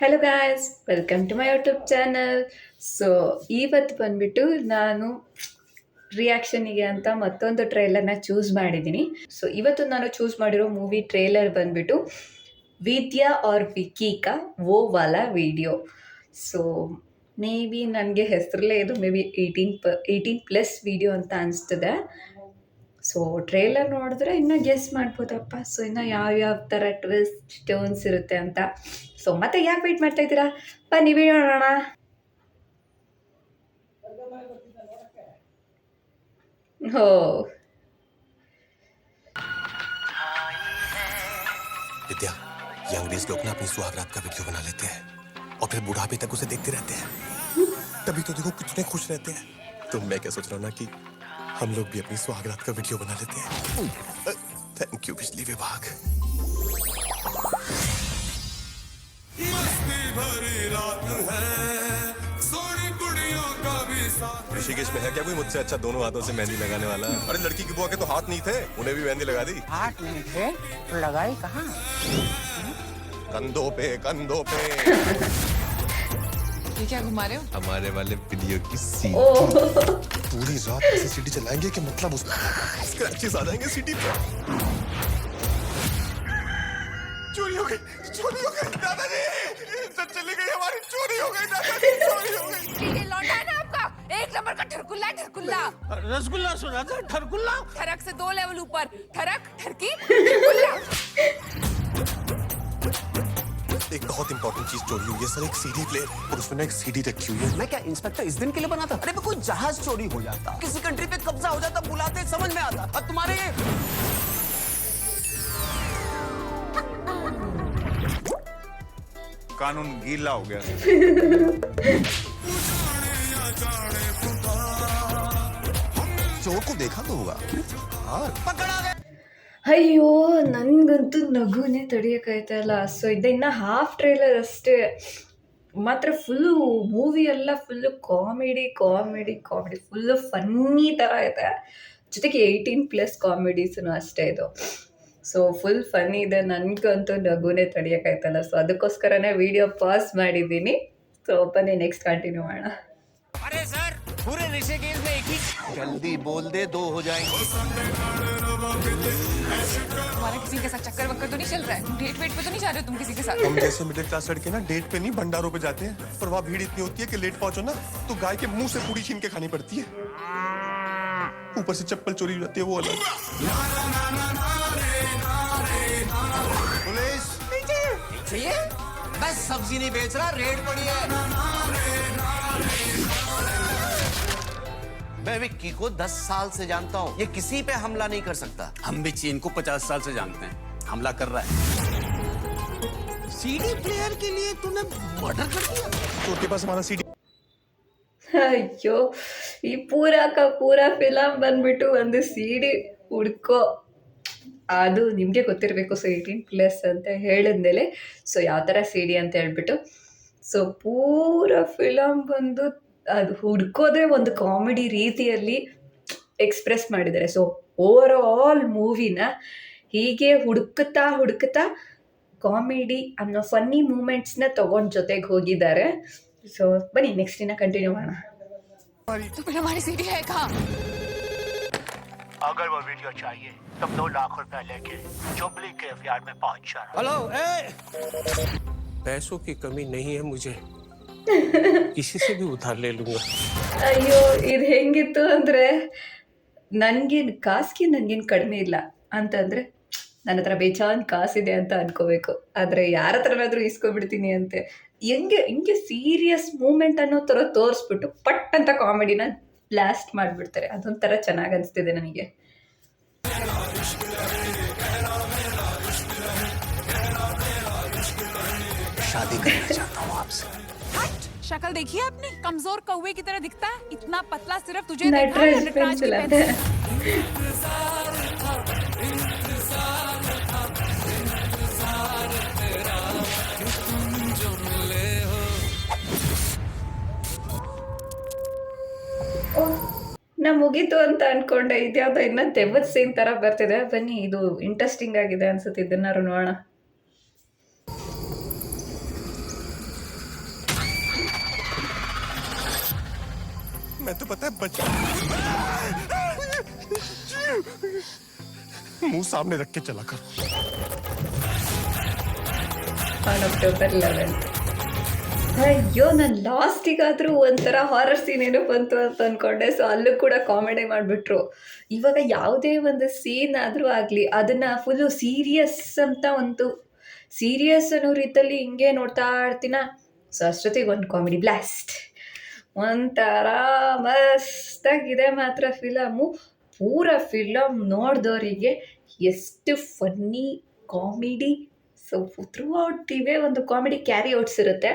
Hello guys, welcome to my YouTube channel. So ಇವತ್ತು ಬಂದ್ಬಿಟ್ಟು ನಾನು ರಿಯಾಕ್ಷನಿಗೆ ಅಂತ ಮತ್ತೊಂದು ಟ್ರೈಲರ್ನ ಚೂಸ್ ಮಾಡಿದ್ದೀನಿ. ಸೊ ಇವತ್ತು ನಾನು ಚೂಸ್ ಮಾಡಿರೋ ಮೂವಿ ಟ್ರೇಲರ್ ಬಂದ್ಬಿಟ್ಟು ವಿದ್ಯಾ ಆರ್ ವಿಕೀಕಾ ವೋ ವಾಲಾ ವಿಡಿಯೋ. ಸೊ ಮೇ ಬಿ ನನಗೆ ಹೆಸರಲ್ಲೇ ಇದು ಮೇ ಬಿ 18+ ವಿಡಿಯೋ ಅಂತ ಅನಿಸ್ತದೆ. ಸೊ ಟ್ರೇಲರ್ ನೋಡಿದ್ರೆ ಇನ್ನೂ ಗೆಸ್ ಮಾಡ್ಬೋದಪ್ಪ. ಸೊ ಇನ್ನು ಯಾವ್ಯಾವ ಥರ ಟ್ವಿಸ್ಟ್ ಟರ್ನ್ಸ್ ಇರುತ್ತೆ ಅಂತ. ಸೊ ಮತ್ತೆ ಯಾಕೆ ವೆಯ್ಟ್ ಮಾಡ್ತಾ ಇದ್ದೀರಾ, ಬನ್ನಿ ವಿಡಿಯೋ ನೋಡೋಣ. हो विद्या, ये अंग्रेज लोग ना अपनी सुहागरात का वीडियो बना लेते हैं और फिर बुढ़ापे तक उसे देखते रहते हैं. तभी तो देखो कितने खुश रहते हैं. तो मैं क्या सोच रहा हूँ ना कि हम लोग भी अपनी सुहागरात का वीडियो बना लेते हैं. थैंक यू बिजली विभाग. ऋषिकेश में है क्या कोई मुझसे अच्छा दोनों हाथों से मेहंदी लगाने वाला? अरे लड़की की बुआ के तो हाथ नहीं थे, उन्हें भी मेहंदी लगा दी. हाथ नहीं थे तो लगाई कहाँ? कंधों पे कंधों पे. ये क्या घुमा रहे हो? हमारे वाले वीडियो की सीडी. पूरी रात ऐसे सीडी चलाएंगे कि मतलब उसमें स्क्रैचेस आ जाएंगे सीडी पे. चोरी हो गई दादाजी, इज्जत चली गई हमारी. चोरी हो गई दादाजी, चोरी हो गई. ये लौटा है ना आपका, 1 नंबर का ठरकुल्ला है, ठरकुल्ला. रसगुल्ला सुना था, ठरगुल्ला. ठरक से 2 लेवल ऊपर, ठरक ठरकी ठरकुल्ला. एक बहुत इंपॉर्टेंट चीज चोरी हुई है सर, एक सीडी प्लेयर और उसमें ना एक सीडी रखी हुई है. मैं क्या इंस्पेक्टर इस दिन के लिए बना था? अरे कोई जहाज चोरी हो जाता, किसी कंट्री पे कब्जा हो जाता, बुलाते समझ में आता. और तुम्हारे कानून गीला हो गया. चोर को देखा तो होगा. हाँ पकड़ा गया. ಅಯ್ಯೋ, ನನಗಂತೂ ನಗುನೇ ತಡೆಯೋಕ್ಕಾಯ್ತಲ್ಲ. ಸೊ ಇನ್ನು ಹಾಫ್ ಟ್ರೇಲರ್ ಅಷ್ಟೇ, ಮಾತ್ರ ಫುಲ್ಲು ಮೂವಿ ಎಲ್ಲ full comedy comedy comedy full funny ಥರ ಇದೆ. ಜೊತೆಗೆ 18+ ಕಾಮಿಡೀಸೂ ಅಷ್ಟೇ ಇದು. ಸೊ ಫುಲ್ ಫನ್ನಿ ಇದೆ, ನನಗಂತೂ ನಗುನೇ ತಡೆಯೋಕ್ಕಾಯ್ತಲ್ಲ. ಸೊ ಅದಕ್ಕೋಸ್ಕರನೇ ವಿಡಿಯೋ ಪಾಸ್ ಮಾಡಿದ್ದೀನಿ. ಸೊ ಬನ್ನಿ ನೆಕ್ಸ್ಟ್ ಕಂಟಿನ್ಯೂ ಮಾಡೋಣ. अरे सर, पूरे ऋषिकेश में एक ही. जल्दी बोल दे, 2 हो जाएंगे. तुम्हारा किसी के साथ चक्कर वक्कर तो नहीं चल रहा है? डेट वेट पे तो नहीं जा रहे हो तुम किसी के साथ? हम जैसे मिडिल क्लास लड़के ना डेट पे नहीं भंडारों पे जाते हैं, पर वहाँ भीड़ इतनी होती है कि लेट पहुंचो ना तो गाय के मुंह से पूरी छीन के खानी पड़ती है. ऊपर से चप्पल चोरी हो जाती है, वो अलग. पुलिस चाहिए? बस सब्जी नहीं बेच रहा, रेड पड़ी है. मैं विक्की को 10 साल से जानता हूँ. ये किसी पे हमला नहीं कर सकता. हम भी चीन को 50 साल से जानते हैं, हमला कर रहा है. सीडी प्लेयर के लिए तूने मर्डर कर दिया. चोर के पास हमारा सीडी. ಅಯ್ಯೋ, ಈ ಪೂರ ಫಿಲಮ್ ಬಂದ್ಬಿಟ್ಟು ಒಂದು ಸಿಡಿ ಹುಡ್ಕೋ, ಅದು ನಿಮಗೆ ಗೊತ್ತಿರಬೇಕು. ಸೊ 18+ ಅಂತ ಹೇಳಿದ್ಮೇಲೆ ಸೊ ಯಾವ ಥರ ಸಿಡಿ ಅಂತ ಹೇಳ್ಬಿಟ್ಟು ಸೊ ಪೂರ ಫಿಲಮ್ ಬಂದು ಅದು ಹುಡ್ಕೋದೇ ಒಂದು ಕಾಮಿಡಿ ರೀತಿಯಲ್ಲಿ ಎಕ್ಸ್ಪ್ರೆಸ್ ಮಾಡಿದ್ದಾರೆ. ಸೊ ಓವರ್ ಆಲ್ ಮೂವಿನ ಹೀಗೆ ಹುಡುಕ್ತಾ ಕಾಮಿಡಿ ಅನ್ನೋ ಫನ್ನಿ ಮೂಮೆಂಟ್ಸ್ನ ತೊಗೊಂಡು ಜೊತೆಗೆ ಹೋಗಿದ್ದಾರೆ. ಸೊ ಬನ್ನಿ ನೆಕ್ಸ್ಟ್ ದಿನ ಕಂಟಿನ್ಯೂ ಮಾಡೋಣ. तो फिर हमारी सीढ़ी है कहाँ? अगर वो वीडियो चाहिए तो 2 लाख रुपए लेके जुबली के यार्ड में पहुंच जाना. हेलो, पैसों की कमी नहीं है मुझे, किसी से भी उधार ले लूंगा. ಅಯ್ಯೋ, ಇದು ಹೆಂಗಿತ್ತು ಅಂದರೆ ನನಗೇನು ಕಡಿಮೆ ಇಲ್ಲ ಅಂತಂದರೆ ನನ್ನ ಹತ್ರ ಬೇಜಾನ್ ಕಾಸಿದೆ ಅಂತ ಅನ್ಕೋಬೇಕು. ಆದರೆ ಯಾರ ಹತ್ರನಾದರೂ ಇಸ್ಕೊಬಿಡ್ತೀನಿ ಅಂತೆ ಹಿಂಗೆ ಸೀರಿಯಸ್ ಮೂಮೆಂಟ್ ಅನ್ನೋ ಥರ ತೋರಿಸ್ಬಿಟ್ಟು ಪಟ್ ಅಂತ ಕಾಮಿಡಿನ ಬ್ಲಾಸ್ಟ್ ಮಾಡಿಬಿಡ್ತಾರೆ. ಅದೊಂಥರ ಚೆನ್ನಾಗಿ ಅನಿಸ್ತಿದೆ ನನಗೆ. शादी करना चाहता हूँ आपसे. शक्ल देखी है आपने? कमजोर कौवे की तरह दिखता है, इतना पतला सिर्फ तुझे देखा है नटराज नटराज की पेंसिल पेंसिल. ನಾ ಮುಗೀತು ಅಂತ ಅನ್ಕೊಂಡೆ, ಇದ್ಯಾವುದೋ ಇನ್ನೂ ದೆವ್ವದ ಸೀನ್ ಥರ ಬರ್ತಿದೆ. ಬನ್ನಿ, ಇದು ಇಂಟ್ರೆಸ್ಟಿಂಗ್ ಆಗಿದೆ ಅನ್ಸುತ್ತೆ, ಇದನ್ನಾರು ನೋಡೋಣ. मैं तो पता है बच्चा मुंह सामने रख के चला करो। On October 11th. ಅಯ್ಯೋ, ನಾನು ಲಾಸ್ಟಿಗಾದರೂ ಒಂಥರ ಹಾರರ್ ಸೀನ್ ಏನೋ ಬಂತು ಅಂತ ಅಂದ್ಕೊಂಡೆ. ಸೊ ಅಲ್ಲೂ ಕೂಡ ಕಾಮಿಡಿ ಮಾಡಿಬಿಟ್ರು. ಇವಾಗ ಯಾವುದೇ ಒಂದು ಸೀನ್ ಆದರೂ ಆಗಲಿ ಅದನ್ನು ಫುಲ್ಲು ಸೀರಿಯಸ್ ಅಂತ ಒಂದು ಸೀರಿಯಸ್ ಅನ್ನೋ ರೀತಿಯಲ್ಲಿ ಹಿಂಗೆ ನೋಡ್ತಾ ಇರ್ತೀನ. ಸೊ ಅಷ್ಟೊತ್ತಿಗೆ ಒಂದು ಕಾಮಿಡಿ ಬ್ಲಾಸ್ಟ್. ಒಂಥರ ಮಸ್ತಾಗಿದೆ ಮಾತ್ರ ಫಿಲಮು. ಪೂರ ಫಿಲಮ್ ನೋಡಿದವರಿಗೆ ಎಷ್ಟು funny comedy. So through out ಇವೇ ಒಂದು ಕಾಮಿಡಿ ಕ್ಯಾರಿ ಔಟ್ಸ್ ಇರುತ್ತೆ.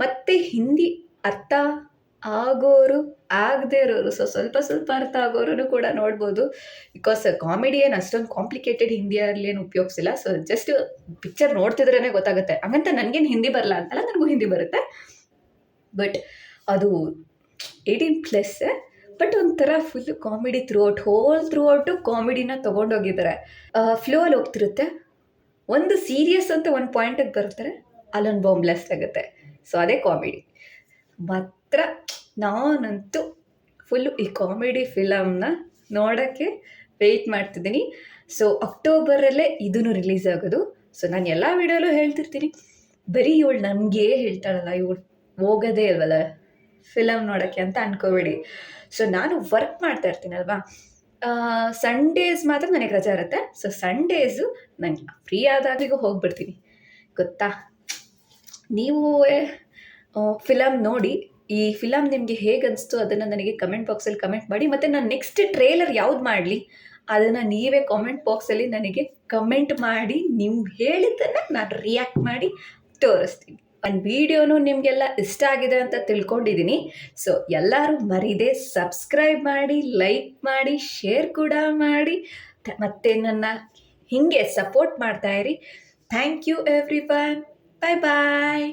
ಮತ್ತು ಹಿಂದಿ ಅರ್ಥ ಆಗೋರು ಆಗದೇ ಇರೋರು, ಸೊ ಸ್ವಲ್ಪ ಸ್ವಲ್ಪ ಅರ್ಥ ಆಗೋರು ಕೂಡ ನೋಡ್ಬೋದು. ಬಿಕಾಸ್ ಕಾಮಿಡಿ ಏನು ಅಷ್ಟೊಂದು ಕಾಂಪ್ಲಿಕೇಟೆಡ್ ಹಿಂದಿಯಲ್ಲಿ ಏನು ಉಪಯೋಗಿಸಿಲ್ಲ. ಸೊ ಜಸ್ಟ್ ಪಿಕ್ಚರ್ ನೋಡ್ತಿದ್ರೇ ಗೊತ್ತಾಗುತ್ತೆ. ಹಂಗಂತ ನನಗೇನು ಹಿಂದಿ ಬರಲ್ಲ ಅಂತಲ್ಲ, ನನಗೂ ಹಿಂದಿ ಬರುತ್ತೆ. ಬಟ್ ಅದು 18+. ಬಟ್ ಒಂಥರ ಫುಲ್ ಕಾಮಿಡಿ ಥ್ರೂ ಔಟು ಕಾಮಿಡಿನ ತೊಗೊಂಡೋಗಿದ್ದಾರೆ. ಫ್ಲೋ ಅಲ್ಲಿ ಹೋಗ್ತಿರುತ್ತೆ. ಒಂದು ಸೀರಿಯಸ್ ಅಂತ ಒಂದು ಪಾಯಿಂಟಿಗೆ ಬರ್ತಾರೆ, ಅಲ್ಲೊಂದು ಬಾಂಬ್ ಬ್ಲಾಸ್ಟ್ ಆಗುತ್ತೆ. ಸೊ ಅದೇ ಕಾಮಿಡಿ. ಮಾತ್ರ ನಾನಂತೂ ಫುಲ್ಲು ಈ ಕಾಮಿಡಿ ಫಿಲಮ್ನ ನೋಡೋಕ್ಕೆ ವೆಯ್ಟ್ ಮಾಡ್ತಿದ್ದೀನಿ. ಸೊ ಅಕ್ಟೋಬರಲ್ಲೇ ಇದೂ ರಿಲೀಸ್ ಆಗೋದು. ಸೊ ನಾನು ಎಲ್ಲ ವೀಡಿಯೋಲ್ಲೂ ಹೇಳ್ತಿರ್ತೀನಿ, ಬರೀ ಇವಳು ನನಗೆ ಹೇಳ್ತಾಳಲ್ಲ, ಇವಳು ಹೋಗೋದೇ ಇಲ್ವಲ್ಲ ಫಿಲಮ್ ನೋಡೋಕ್ಕೆ ಅಂತ ಅನ್ಕೋಬೇಡಿ. ಸೊ ನಾನು ವರ್ಕ್ ಮಾಡ್ತಾ ಇರ್ತೀನಲ್ವಾ, ಸಂಡೇಸ್ ಮಾತ್ರ ನನಗೆ ರಜೆ ಇರುತ್ತೆ. ಸೊ ಸಂಡೇಸು ನನಗೆ ಫ್ರೀ ಆದಾಗಲಿಗೂ ಹೋಗ್ಬಿಡ್ತೀನಿ. ಗೊತ್ತಾ, ನೀವು ಫಿಲಮ್ ನೋಡಿ ಈ ಫಿಲಮ್ ನಿಮಗೆ ಹೇಗೆ ಅನಿಸ್ತು ಅದನ್ನು ನನಗೆ ಕಮೆಂಟ್ ಬಾಕ್ಸಲ್ಲಿ ಕಮೆಂಟ್ ಮಾಡಿ. ಮತ್ತು ನಾನು ನೆಕ್ಸ್ಟ್ ಟ್ರೇಲರ್ ಯಾವ್ದು ಮಾಡಲಿ ಅದನ್ನು ನೀವೇ ಕಾಮೆಂಟ್ ಬಾಕ್ಸಲ್ಲಿ ನನಗೆ ಕಮೆಂಟ್ ಮಾಡಿ. ನೀವು ಹೇಳಿದ್ದನ್ನು ನಾನು ರಿಯಾಕ್ಟ್ ಮಾಡಿ ತೋರಿಸ್ತೀನಿ. ಒಂದು ವಿಡಿಯೋನು ನಿಮಗೆಲ್ಲ ಇಷ್ಟ ಆಗಿದೆ ಅಂತ ತಿಳ್ಕೊಂಡಿದ್ದೀನಿ. ಸೊ ಎಲ್ಲರೂ ಮರೀದೆ ಸಬ್ಸ್ಕ್ರೈಬ್ ಮಾಡಿ, ಲೈಕ್ ಮಾಡಿ, ಶೇರ್ ಕೂಡ ಮಾಡಿ, ಮತ್ತು ನನ್ನ ಹೀಗೆ ಸಪೋರ್ಟ್ ಮಾಡ್ತಾಯಿರಿ. Thank you everyone. Bye bye.